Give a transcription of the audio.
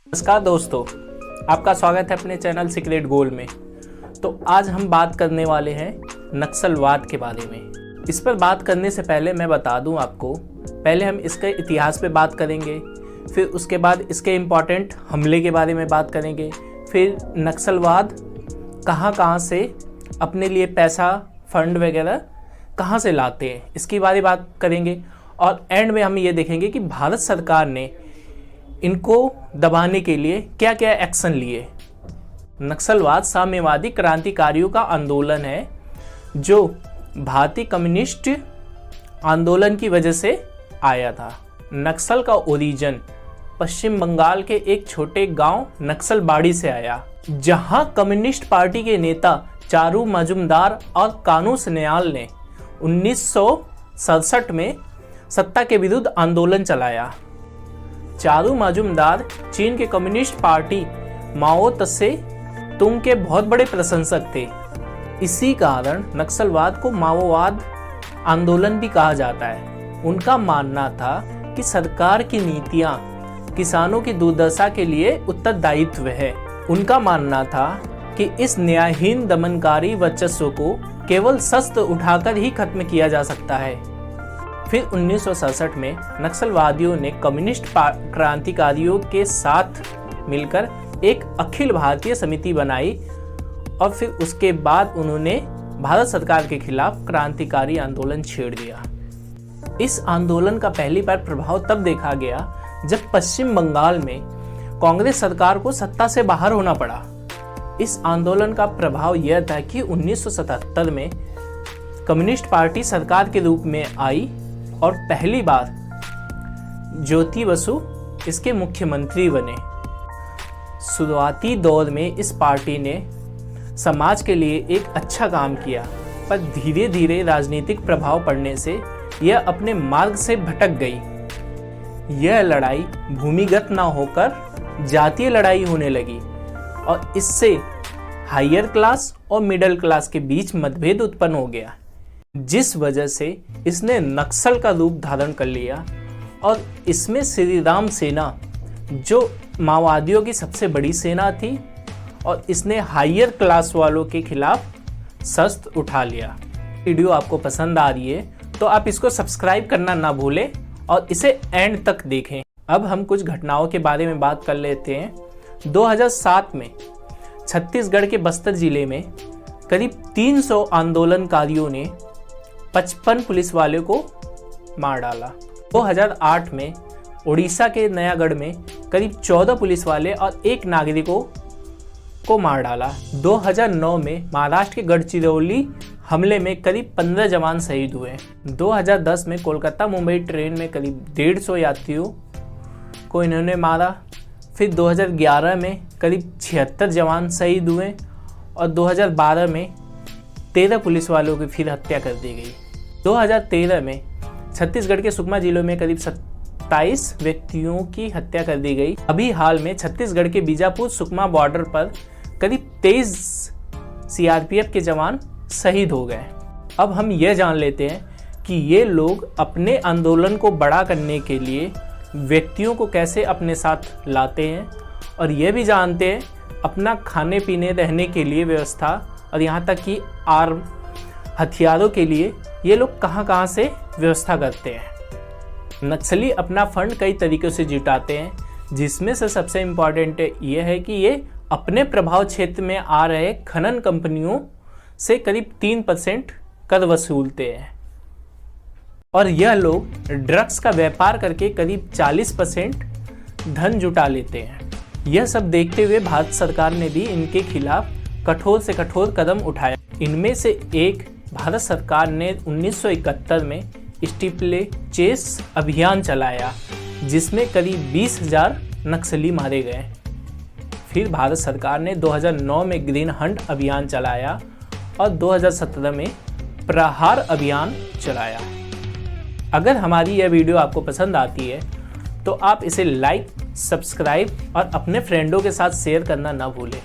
नमस्कार दोस्तों, आपका स्वागत है अपने चैनल सीक्रेट गोल में। तो आज हम बात करने वाले हैं नक्सलवाद के बारे में। इस पर बात करने से पहले मैं बता दूं आपको, पहले हम इसके इतिहास पे बात करेंगे, फिर उसके बाद इसके इम्पॉर्टेंट हमले के बारे में बात करेंगे, फिर नक्सलवाद कहाँ से अपने लिए पैसा फंड वगैरह कहाँ से लाते हैं इसकी बात करेंगे, और एंड में हम ये देखेंगे कि भारत सरकार ने इनको दबाने के लिए क्या क्या एक्शन लिए। नक्सलवाद साम्यवादी क्रांतिकारियों का आंदोलन है जो भारतीय कम्युनिस्ट आंदोलन की वजह से आया था। नक्सल का ओरिजिन पश्चिम बंगाल के एक छोटे गांव नक्सलबाड़ी से आया, जहां कम्युनिस्ट पार्टी के नेता चारू मजुमदार और कानू सन्याल ने 1967 में सत्ता के विरुद्ध आंदोलन चलाया। चारू मजुमदार चीन के कम्युनिस्ट पार्टी माओ त्से तुंग के बहुत बड़े प्रशंसक थे। इसी कारण नक्सलवाद को माओवाद आंदोलन भी कहा जाता है। उनका मानना था कि सरकार की नीतियां किसानों की दुर्दशा के लिए उत्तरदायित्व है। उनका मानना था कि इस न्यायहीन दमनकारी वर्चस्व को केवल शस्त्र उठाकर ही खत्म किया जा सकता है। फिर 1967 में नक्सलवादियों ने कम्युनिस्ट क्रांतिकारियों के साथ मिलकर एक अखिल भारतीय समिति बनाई और फिर उसके बाद उन्होंने भारत सरकार के खिलाफ क्रांतिकारी आंदोलन छेड़ दिया। इस आंदोलन का पहली बार प्रभाव तब देखा गया जब पश्चिम बंगाल में कांग्रेस सरकार को सत्ता से बाहर होना पड़ा। इस आंदोलन का प्रभाव यह था कि 1977 में कम्युनिस्ट पार्टी सरकार के रूप में आई और पहली बार ज्योति बसु इसके मुख्यमंत्री बने। शुरुआती दौर में इस पार्टी ने समाज के लिए एक अच्छा काम किया, पर धीरे धीरे राजनीतिक प्रभाव पड़ने से यह अपने मार्ग से भटक गई। यह लड़ाई भूमिगत न होकर जातीय लड़ाई होने लगी और इससे हायर क्लास और मिडिल क्लास के बीच मतभेद उत्पन्न हो गया, जिस वजह से इसने नक्सल का रूप धारण कर लिया। और इसमें श्री राम सेना जो माओवादियों की सबसे बड़ी सेना थी, और इसने हायर क्लास वालों के खिलाफ शस्त्र उठा लिया। वीडियो आपको पसंद आ रही है तो आप इसको सब्सक्राइब करना ना भूलें और इसे एंड तक देखें। अब हम कुछ घटनाओं के बारे में बात कर लेते हैं। 2007 में छत्तीसगढ़ के बस्तर जिले में करीब 300 आंदोलनकारियों ने 55 पुलिस वाले को मार डाला। 2008 में उड़ीसा के नयागढ़ में करीब 14 पुलिस वाले और एक नागरिकों को मार डाला। 2009 में महाराष्ट्र के गढ़चिरौली हमले में करीब 15 जवान शहीद हुए। 2010 में कोलकाता मुंबई ट्रेन में करीब 150 यात्रियों को इन्होंने मारा। फिर 2011 में करीब 76 जवान शहीद हुए और 2012 में 13 पुलिस वालों की फिर हत्या कर दी गई। 2013 में छत्तीसगढ़ के सुकमा जिलों में करीब 27 व्यक्तियों की हत्या कर दी गई। अभी हाल में छत्तीसगढ़ के बीजापुर सुकमा बॉर्डर पर करीब 23 सीआरपीएफ के जवान शहीद हो गए। अब हम यह जान लेते हैं कि ये लोग अपने आंदोलन को बड़ा करने के लिए व्यक्तियों को कैसे अपने साथ लाते हैं, और यह भी जानते हैं अपना खाने पीने रहने के लिए व्यवस्था और यहाँ तक कि आर्म हथियारों के लिए ये लोग कहाँ से व्यवस्था करते हैं। नक्सली अपना फंड कई तरीक़ों से जुटाते हैं, जिसमें से सबसे इम्पॉर्टेंट ये है कि ये अपने प्रभाव क्षेत्र में आ रहे खनन कंपनियों से करीब 3% कर वसूलते हैं, और यह लोग ड्रग्स का व्यापार करके करीब 40% धन जुटा लेते हैं। यह सब देखते हुए भारत सरकार ने भी इनके खिलाफ कठोर से कठोर कदम उठाया। इनमें से एक भारत सरकार ने 1971 में स्टीपले चेस अभियान चलाया, जिसमें करीब 20,000 नक्सली मारे गए। फिर भारत सरकार ने 2009 में ग्रीन हंट अभियान चलाया और 2017 में प्रहार अभियान चलाया। अगर हमारी यह वीडियो आपको पसंद आती है तो आप इसे लाइक, सब्सक्राइब और अपने फ्रेंडों के साथ शेयर करना ना भूलें।